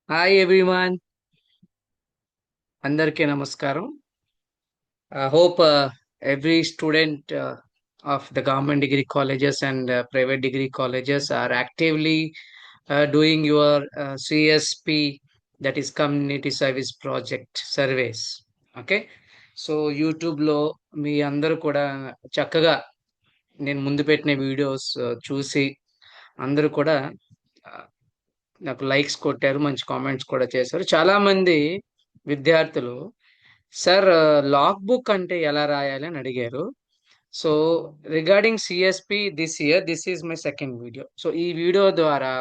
Hi everyone, అందరికీ నమస్కారం. Hope every student of the government degree colleges and private degree colleges are actively doing your CSP, that is Community Service Project surveys. Okay, so యూట్యూబ్లో మీ అందరూ కూడా చక్కగా నేను ముందు పెట్టిన వీడియోస్ చూసి అందరూ కూడా నాకు లైక్స్ కొట్టారు, మంచి కామెంట్స్ కూడా చేశారు. చాలా మంది విద్యార్థులు సార్ లాగ్ బుక్ అంటే ఎలా రాయాలి అని అడిగారు. So regarding CSP this year this is my second video. So ఈ వీడియో ద్వారా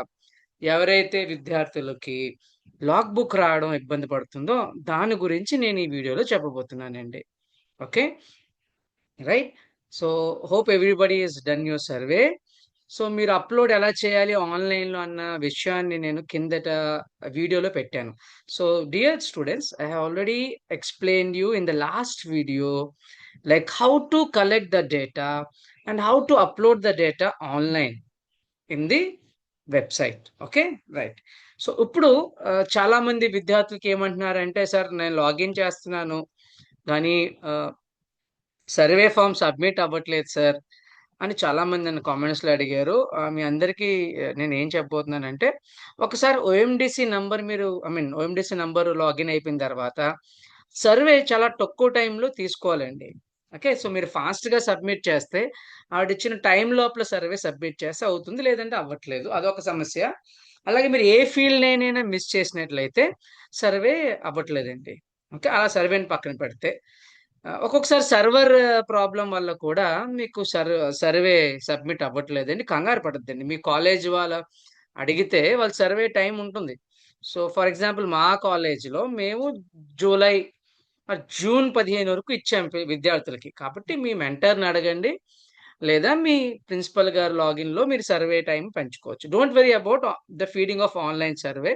ఎవరైతే విద్యార్థులకి లాగ్ బుక్ రావడం ఇబ్బంది పడుతుందో దాని గురించి నేను ఈ వీడియోలో చెప్పబోతున్నానండి. Okay, right. So hope everybody is done your survey. So మీరు అప్లోడ్ ఎలా చేయాలి ఆన్లైన్లో అన్న విషయాన్ని నేను కిందట వీడియోలో పెట్టాను. So dear students, I have already explained you in the last video like how to collect the data and how to upload the data online in the website. Okay, right. So ఇప్పుడు చాలా మంది విద్యార్థులకి ఏమంటున్నారంటే, sir నేను login చేస్తున్నాను కానీ survey form submit అవ్వట్లేదు sir అని చాలా మంది నన్ను కామెంట్స్లో అడిగారు. మీ అందరికీ నేను ఏం చెప్పబోతున్నానంటే, ఒకసారి ఓఎండిసి నంబర్ మీరు ఓఎండిసి నంబర్ లాగిన్ అయిపోయిన తర్వాత సర్వే చాలా తక్కువ టైంలో తీసుకోవాలండి. ఓకే, సో మీరు ఫాస్ట్గా సబ్మిట్ చేస్తే ఆవిడిచ్చిన టైం లోపల సర్వే సబ్మిట్ చేస్తే అవుతుంది, లేదంటే అవ్వట్లేదు, అదొక సమస్య. అలాగే మీరు ఏ ఫీల్డ్ అయినా మిస్ చేసినట్లయితే సర్వే అవ్వట్లేదండి. ఓకే, అలా సర్వేని పక్కన పెడితే ఒక్కొక్కసారి సర్వర్ ప్రాబ్లం వల్ల కూడా మీకు సర్వే సబ్మిట్ అవ్వట్లేదండి. కంగారు పడొద్దండి. మీ కాలేజ్ వాళ్ళ అడిగితే వాళ్ళు సర్వే టైం ఉంటుంది. సో ఫర్ ఎగ్జాంపుల్ మా కాలేజీలో మేము జూలై జూన్ 15 వరకు ఇచ్చాం విద్యార్థులకి. కాబట్టి మీ మెంటర్ని అడగండి, లేదా మీ ప్రిన్సిపల్ గారు లాగిన్లో మీరు సర్వే టైం పెంచుకోవచ్చు. Don't worry about the feeding of online survey.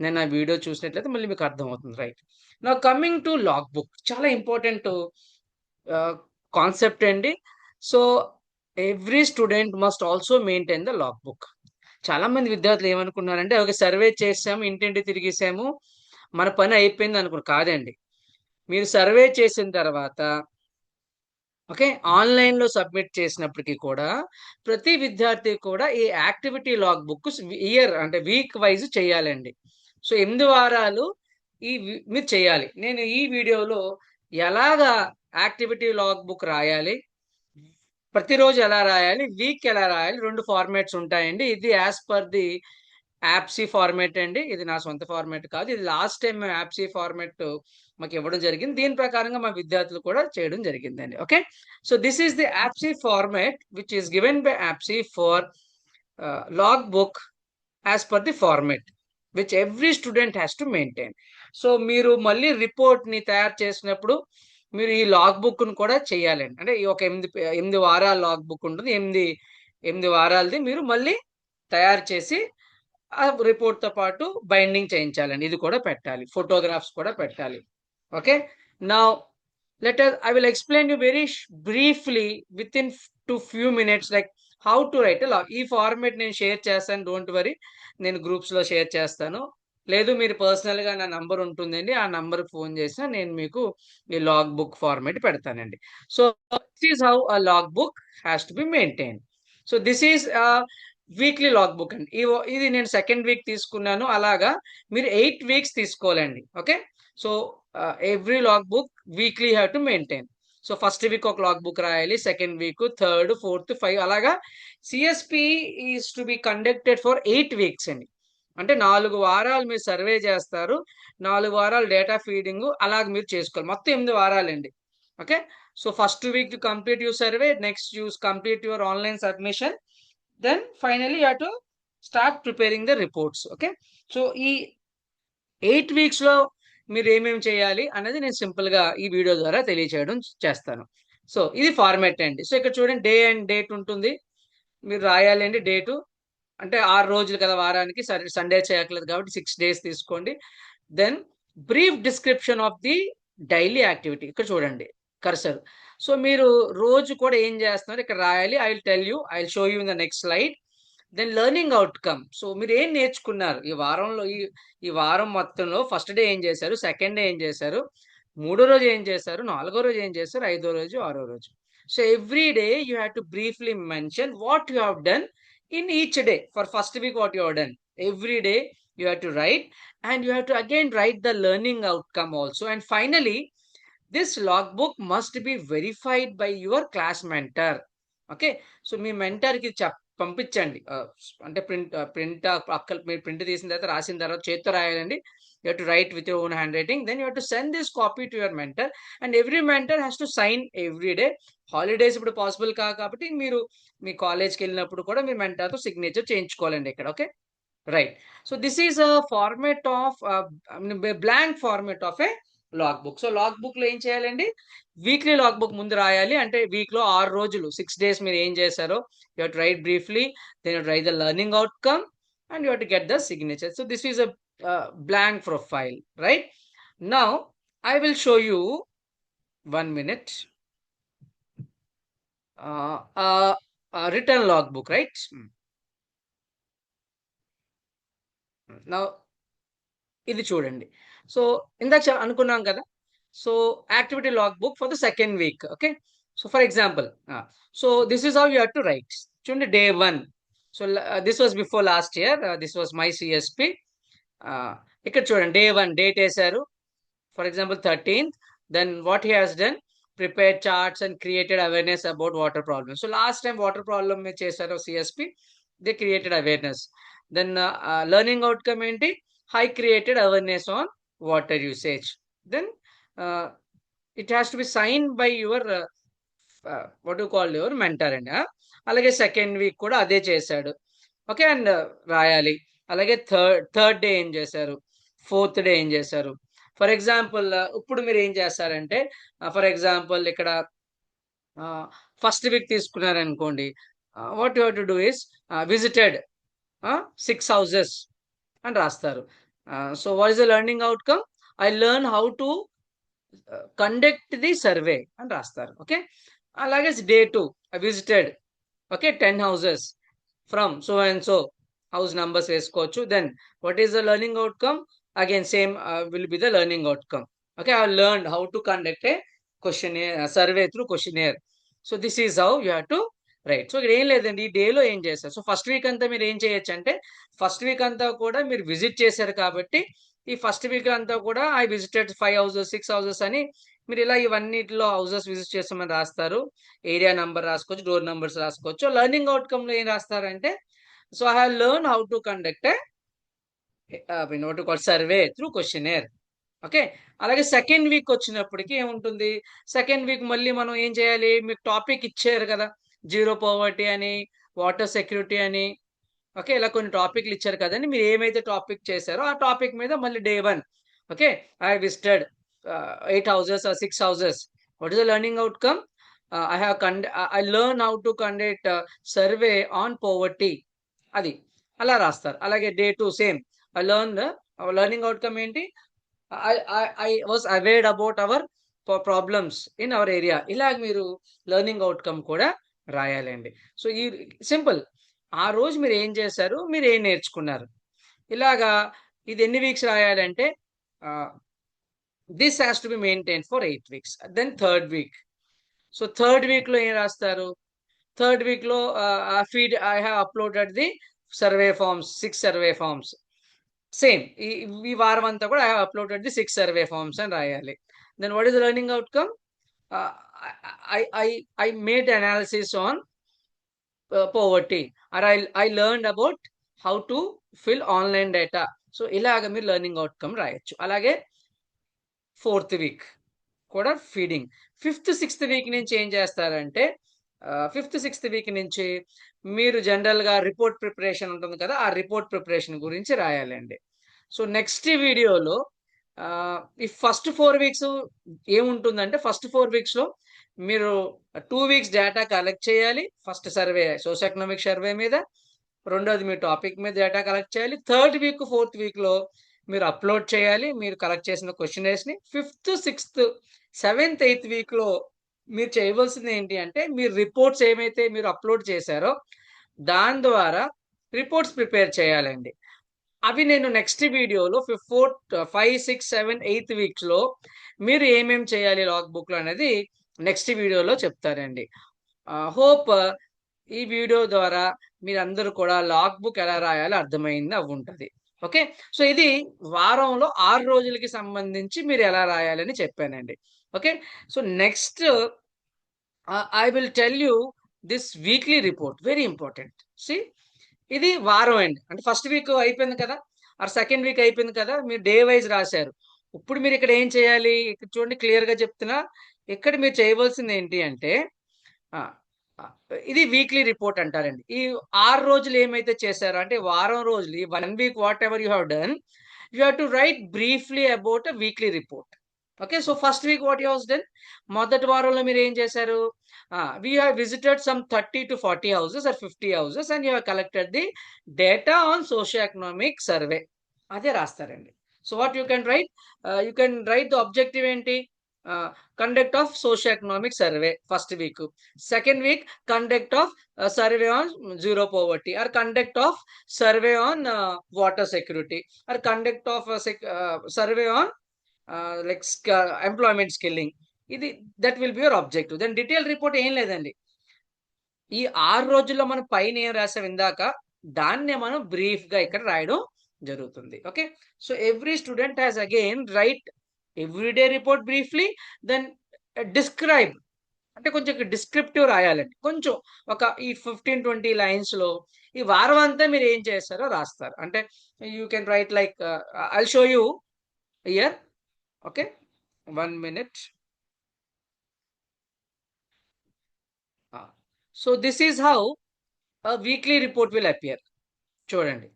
నేను ఆ వీడియో చూసినట్లయితే మళ్ళీ మీకు అర్థమవుతుంది, right. Now coming to log book, చాలా ఇంపార్టెంట్ కాన్సెప్ట్ అండి. So every student must also maintain the log book. చాలా మంది విద్యార్థులు ఏమనుకున్నారంటే, ఒక సర్వే చేసాము, ఇంటింటి తిరిగేసాము, మన పని అయిపోయింది అనుకున్నారు. కాదండి, మీరు సర్వే చేసిన తర్వాత ఓకే ఆన్లైన్లో సబ్మిట్ చేసినప్పటికీ కూడా ప్రతి విద్యార్థి కూడా ఈ యాక్టివిటీ లాగ్ బుక్ ఇయర్ అంటే వీక్ వైజ్ చేయాలండి. సో 8 వారాలు మీరు చేయాలి. నేను ఈ వీడియోలో ఎలాగా యాక్టివిటీ లాగ్ బుక్ రాయాలి, ప్రతిరోజు ఎలా రాయాలి, వీక్ ఎలా రాయాలి, 2 ఫార్మాట్స్ ఉంటాయండి. ఇది as per the APSCHE format అండి. ఇది నా సొంత ఫార్మాట్ కాదు. ఇది లాస్ట్ టైం మేము యాప్సీ ఫార్మాట్ మాకు ఇవ్వడం జరిగింది. దీని ప్రకారంగా మా విద్యార్థులు కూడా చేయడం జరిగిందండి. Okay, so this is the APSCHE format which is given by APSCHE for log book as per the format which every student has to maintain. So మీరు మళ్ళీ రిపోర్ట్ని తయారు చేసినప్పుడు మీరు ఈ లాగ్ బుక్ను కూడా చేయాలండి. అంటే ఈ ఒక 8 వారాల లాగ్ బుక్ ఉంటుంది. 8 వారాలది మీరు మళ్ళీ తయారు చేసి ఆ రిపోర్ట్తో పాటు బైండింగ్ చేయించాలండి. ఇది కూడా పెట్టాలి, ఫోటోగ్రాఫ్స్ కూడా పెట్టాలి. Okay, now I will explain you very briefly within to few minutes like how to write a log. ఈ ఫార్మాట్ నేను షేర్ చేస్తాను, డోంట్ వరీ. నేను గ్రూప్స్లో షేర్ చేస్తాను, లేదు మీరు పర్సనల్గా నా నంబర్ ఉంటుందండి, ఆ నంబర్కి ఫోన్ చేసినా నేను మీకు ఈ లాగ్ బుక్ ఫార్మాట్ పెడతానండి. So this is how a log book has to be maintain. So this is weekly log book అండి. ఇది నేను సెకండ్ వీక్ తీసుకున్నాను. అలాగా మీరు 8 వీక్స్ తీసుకోవాలండి. Okay, so every log book weekly have to maintain. So first week ఒక log book రాయాలి, second week, third, fourth, 5 అలాగా. CSP is to be conducted for 8 weeks అండి. అంటే 4 వారాలు మీరు సర్వే చేస్తారు, 4 వారాలు డేటా ఫీడింగ్ అలాగ మీరు చేసుకోవాలి. మొత్తం 8 వారాలండి. Okay, so first week complete your survey, next use complete your online submission, then finally you have to start preparing the reports. Okay, so ఈ 8 వీక్స్లో మీరు ఏమేమి చేయాలి అనేది నేను సింపుల్గా ఈ వీడియో ద్వారా తెలియచేయడం చేస్తాను. సో ఇది ఫార్మాట్ అండి. సో ఇక్కడ చూడండి, డే అండ్ డేట్ ఉంటుంది, మీరు రాయాలి అండి డేటు. అంటే 6 రోజులు కదా వారానికి, సరే సండే చేయట్లేదు కాబట్టి 6 days తీసుకోండి. Then brief description of the daily activity, ఇక్కడ చూడండి కర్సర్. సో మీరు రోజు కూడా ఏం చేస్తున్నారు ఇక్కడ రాయాలి. I will tell you, I will show you in the next slide. Then learning outcome. So, మీరేం నేర్చుకున్నారు? ఈ వారం మొత్తంలో ఫస్ట్ డే ఏం చేశారు? సెకండ్ డే ఏం చేశారు? మూడో రోజు ఏం చేశారు? నాలుగో రోజు ఏం చేశారు? ఐదో రోజు, ఆరో రోజు. So, every day you have to briefly mention what you have done in each day. For first week what you have done. Every day you have to write, and you have to again write the learning outcome also. And finally, this logbook must be verified by your class mentor. Okay. So, మీ మెంటర్‌కి పంపించండి. అంటే print పక్కన మీరు print తీసిన తర్వాత, రాసిన తర్వాత చేత్తో రాయాలండి. You have to write with your own hand writing. Then you have to send this copy to your mentor. And every mentor has to sign every day. Holidays ఇప్పుడు పాసిబుల్ కాబట్టి మీరు మీ కాలేజ్‌కెళ్ళినప్పుడు కూడా మీ మెంటర్‌తో సిగ్నేచర్ చేయించుకోవాలండి ఇక్కడ. Okay. Right. So, this is a format of blank format of a logbook. So, లాగ్‌బుక్‌లో ఏం చేయాలండి? Weekly లాగ్‌బుక్ ముందు రాయాలి. అంటే వీక్‌లో 6 రోజులు, 6 డేస్ మీరు ఏం చేశారో you have to write briefly. Then you have to write the learning outcome and you have to get the signature. So, this is a blank profile, right? Now, I will show you 1 minute. Written logbook, right? Now, ఇది చూడండి. So, ఇందాక అనుకున్నాం కదా! So, activity log book for the second week. Okay. So, for example, so this is how you have to write. చూడండి, day 1. So, this was before last year. This was my CSP. ఇక్కడ చూడండి, day 1 date ఏసారు. For example 13th. Then what he has done, prepared charts and created awareness about water problem. So, last time water problem మీద చేశారు CSP. They created awareness. Then learning outcome ఏంటి? I created awareness on water usage. Then it has to be signed by your what do you call your mentor అండి. అలాగే second week కూడా అదే చేశాడు. Okay. And రాయాలి. అలాగే third day ఏం చేశారు? ఫోర్త్ డే ఏం చేశారు? ఫర్ ఎగ్జాంపుల్, ఇప్పుడు మీరు ఏం చేస్తారంటే, ఫర్ ఎగ్జాంపుల్ ఇక్కడ ఫస్ట్ వీక్ తీసుకున్నారనుకోండి. What you have to do is visited 6 houses అని రాస్తారు. So, what is the learning outcome? I learn how to conduct the survey అని రాస్తారు. ఓకే. అలాగే day 2 I visited, okay, 10 houses from so and so. House numbers వేసుకోవచ్చు. Then what is the learning outcome? Again same will be the learning outcome. Okay. I learned how to conduct a survey through questionnaire. So, this is how you have to write. So, ఇక్కడ ఏం లేదండి. ఈ డేలో ఏం చేశారు? So, first week అంతా మీరు ఏం చేయొచ్చంటే, ఫస్ట్ వీక్ అంతా కూడా మీరు విజిట్ చేశారు కాబట్టి, ఈ ఫస్ట్ వీక్ అంతా కూడా ఐ విజిటెడ్ 5 హౌసెస్, 6 హౌసెస్ అని మీరు ఇలా ఇవన్నిటిలో హౌసెస్ విజిట్ చేస్తామని రాస్తారు. ఏరియా నంబర్ రాసుకోవచ్చు, డోర్ నంబర్స్ రాసుకోవచ్చు. లెర్నింగ్ అవుట్‌కమ్‌లో ఏం రాస్తారంటే, so, I have learn how to conduct what you call survey through questionnaire. Okay. అలాగే సెకండ్ వీక్ వచ్చినప్పటికి ఏముంటుంది? సెకండ్ వీక్ మళ్ళీ మనం ఏం చేయాలి? మీకు టాపిక్ ఇచ్చారు కదా! జీరో పోవర్టీ అని, వాటర్ సెక్యూరిటీ అని, ఓకే, ఇలా కొన్ని టాపిక్‌లు ఇచ్చారు కదండీ! మీరు ఏమైతే టాపిక్ చేశారో ఆ టాపిక్ మీద మళ్ళీ day 1, okay, I visited 8 houses or 6 houses. What is the learning outcome? I learn how to conduct survey on poverty. అది. అలా రాస్తారు. అలాగే day 2 same. I learned learning outcome ఏంటి? I was aware about our problems in our area. ఇలాగ మీరు learning outcome కూడా రాయాలండి. So, ఈ simple. ఆ రోజు మీరు ఏం చేశారు? మీరు ఏం నేర్చుకున్నారు? ఇలాగా ఇది ఎన్ని వీక్స్ రాయాలంటే, ah, this has to be maintained for 8 weeks. Then third week. So, third వీక్‌లో ఏం రాస్తారు? థర్డ్ వీక్‌లో I have uploaded the survey forms, 6 survey forms. Same ఈ ఈ వారం అంతా కూడా I have uploaded the 6 survey forms అని రాయాలి. Then what is the learning outcome? Ah, I I I made analysis on poverty, or I learned about how to fill online data. So, ఇలాగ మీరు learning outcome రాయొచ్చు. అలాగే fourth week కూడా feeding. Fifth, sixth week నుంచి ఏం చేస్తారంటే, fifth, sixth week నుంచి మీరు జనరల్‌గా రిపోర్ట్ ప్రిపరేషన్ ఉంటుంది కదా! ఆ రిపోర్ట్ ప్రిపరేషన్ గురించి రాయాలండి. సో, నెక్స్ట్ వీడియోలో ఈ ఫస్ట్ 4 వీక్స్ ఏముంటుందంటే, ఫస్ట్ 4 వీక్స్‌లో మీరు 2 వీక్స్ డేటా కలెక్ట్ చేయాలి. First survey socio economic survey మీద. రెండోది మీ టాపిక్ మీద డేటా కలెక్ట్ చేయాలి. థర్డ్ వీక్, ఫోర్త్ వీక్‌లో మీరు అప్‌లోడ్ చేయాలి. మీరు కలెక్ట్ చేసిన క్వెషనైర్స్‌ని. ఫిఫ్త్, సిక్స్త్, సెవెంత్, ఎయిత్ వీక్‌లో మీరు చేయవలసింది ఏంటి అంటే, మీరు రిపోర్ట్స్ ఏమైతే మీరు అప్‌లోడ్ చేశారో దాని ద్వారా రిపోర్ట్స్ ప్రిపేర్ చేయాలండి. అవి నేను నెక్స్ట్ వీడియోలో 4, 5, 6, 7, 8 వీక్స్‌లో మీరు ఏమేం చేయాలి లాగ్ బుక్‌లో అనేది నెక్స్ట్ వీడియోలో చెప్తానండి. హోప్ ఈ వీడియో ద్వారా మీరందరూ కూడా లాగ్ బుక్ ఎలా రాయాలో అర్థమైంది అవ్వుంటది. ఓకే. సో, ఇది వారంలో 6 రోజులకి సంబంధించి మీరు ఎలా రాయాలని చెప్పానండి. Okay. So, next I will tell you this weekly report very important. See ఇది వారం అండి. అంటే ఫస్ట్ వీక్ అయిపోయింది కదా! ఆర్ సెకండ్ వీక్ అయిపోయింది కదా! మీరు డే వైస్ రాసారు. ఇప్పుడు మీరు ఇక్కడ ఏం చేయాలి? ఇక్కడ చూడండి క్లియర్‌గా చెప్తున్నా. ఇక్కడ మీరు చేయవలసింది ఏంటి అంటే ఆ! ఆహ్, ఇది వీక్లీ రిపోర్ట్ అంటారండి. ఈ 6 రోజులు ఏమైతే చేశారో అంటే వారం రోజులు ఈ 1 week whatever you have done, you have to write briefly about a weekly report. Okay. So, first week what you has done? మొదటి వారంలో మీరేం చేశారు? We have visited some 30-40 houses or 50 houses and you have collected the data on socio economic survey. అదే రాస్తారండి. So, what you can write? You can write the objective ఏంటి? Ah, conduct of socio economic survey first week. Second week, conduct of survey on zero poverty or conduct of survey on water security or conduct of survey on employment skilling. ఇది that will be your objective. Then detail report ఏం లేదండి. ఈ 6 రోజుల్లో మనం పైన ఏం రాసాం ఇందాక, దాన్నే మనం బ్రీఫ్‌గా ఇక్కడ రాయడం జరుగుతుంది. Okay. So, every student has again write every day report briefly. Then describe అంటే కొంచెం డిస్క్రిప్టివ్ రాయాలండి. కొంచెం ఒక ఈ 15, 20 లైన్స్‌లో ఈ వారం అంతా మీరు ఏం చేశారో రాస్తారు. అంటే you can right like I'll show you here. Okay. 1 minute. So, this is how weekly report will appear. చూడండి.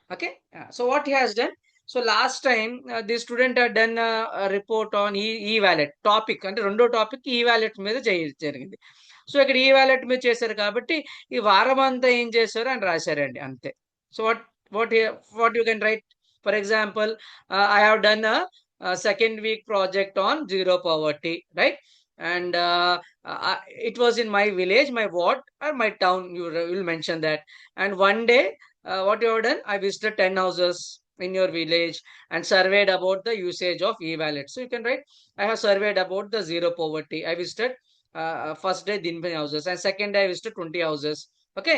Okay. So what he has done? So last time the student had done a report on e-wallet topic అంటే రెండో topic ఈ-వాలెట్ మీద జరిగింది. So ఇక్కడ ఈ-వాలెట్ మీద చేశారు కాబట్టి ఈ వారం అంతా ఏం చేశారో అని రాశారండి అంతే. So what you can right for example I have done second week project on zero poverty right and it was in my village, my ward or my town. You will mention that. And one day what you have done? I visited 10 houses in your village and surveyed about the usage of e-wallet. So you can write, I have surveyed about the zero poverty. I visited first day Dinpani houses and second day I visited 20 houses. Okay.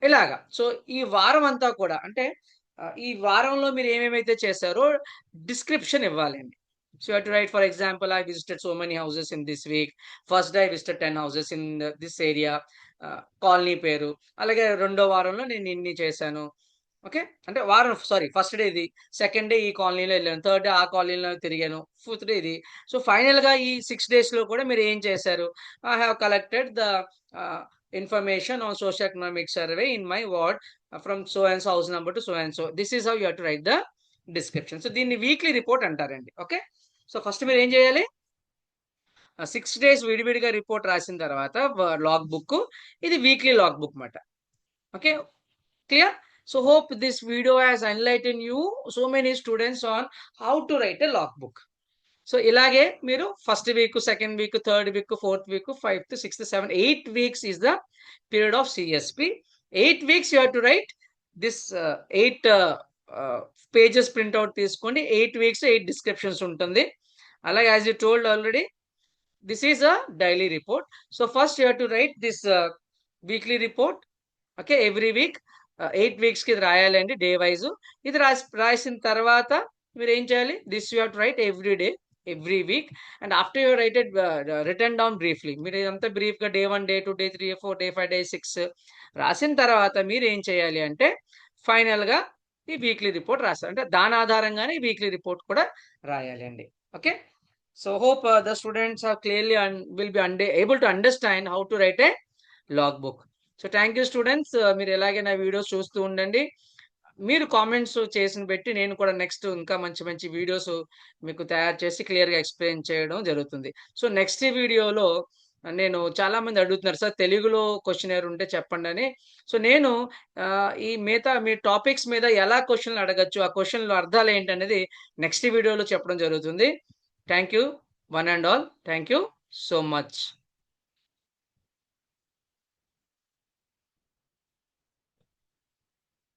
ఇలాగా. So, ఈ వారం అంతా కూడా అంటే ఈ వారంలో మీరు ఏమేమైతే చేశారో డిస్క్రిప్షన్ ఇవ్వాలండి. So, you have to right for example I visited so many houses in this week. First day I visited 10 houses in this area. Colony పేరు. అలాగే రెండో వారంలో నేను ఇన్ని చేశాను. ఓకే. అంటే వారం సారీ ఫస్ట్ డే ఇది. సెకండ్ డే ఈ కాలనీలో ఎళ్ళాను. థర్డ్ డే ఆ కాలనీలో తిరిగాను. ఫోర్త్ డే ఇది. సో, ఫైనల్‌గా ఈ 6 డేస్‌లో కూడా మీరు ఏం చేశారు? I have collected the information on socio economic survey in my ward from so and so house number to so and so. This is how you have to write the description. So, దీన్ని weekly report అంటారండి. Okay. So, first మీరు ఏం చేయాలి? 6 days విడివిడిగా report రాసిన తర్వాత log book. ఇది weekly log book మాట. Okay. Clear? So hope this video has enlightened you so many students on how to write a logbook. So ఇలాగే మీరు first week, second week, third week, fourth week, fifth, sixth, seventh, 8 weeks is the period of CSP. 8 weeks you have to right this 8 pages printout తీసుకోండి. 8 weeks 8 descriptions ఉంటుంది. అలాగే as you told already this is a daily report. So first you have to right this weekly report. Okay. Every week 8 వీక్స్‌కి ఇది రాయాలండి day wise. ఇది రాసిన తర్వాత మీరు ఏం చేయాలి? This you have to write every day, every week and after you writed written down briefly. మీరు ఇదంతా బ్రీఫ్‌గా day 1, day 2, day 3, day 4, day 5, day 6 రాసిన తర్వాత మీరు ఏం చేయాలి అంటే ఫైనల్‌గా ఈ వీక్లీ రిపోర్ట్ రాస్తారు. అంటే దాని ఆధారంగానే ఈ వీక్లీ రిపోర్ట్ కూడా రాయాలండి. Okay. So hope the students have clearly will be able to understand how to write a log book. So thank you students. మీరు ఎలాగే నా వీడియోస్ చూస్తూ ఉండండి. మీరు కామెంట్స్ చేసిన బట్టి నేను కూడా నెక్స్ట్ ఇంకా మంచి మంచి వీడియోస్ మీకు తయారు చేసి క్లియర్‌గా ఎక్స్‌ప్లెయిన్ చేయడం జరుగుతుంది. సో నెక్స్ట్ వీడియోలో నేను చాలామంది అడుగుతున్నారు సార్ తెలుగులో క్వెషనైర్ ఉంటే చెప్పండని. సో నేను ఈ మిగతా మీ టాపిక్స్ మీద ఎలా క్వెషన్‌లు అడగొచ్చు, ఆ క్వెషన్‌ల అర్థాలు ఏంటనేది నెక్స్ట్ వీడియోలో చెప్పడం జరుగుతుంది. Thank you one and all. Thank you so much.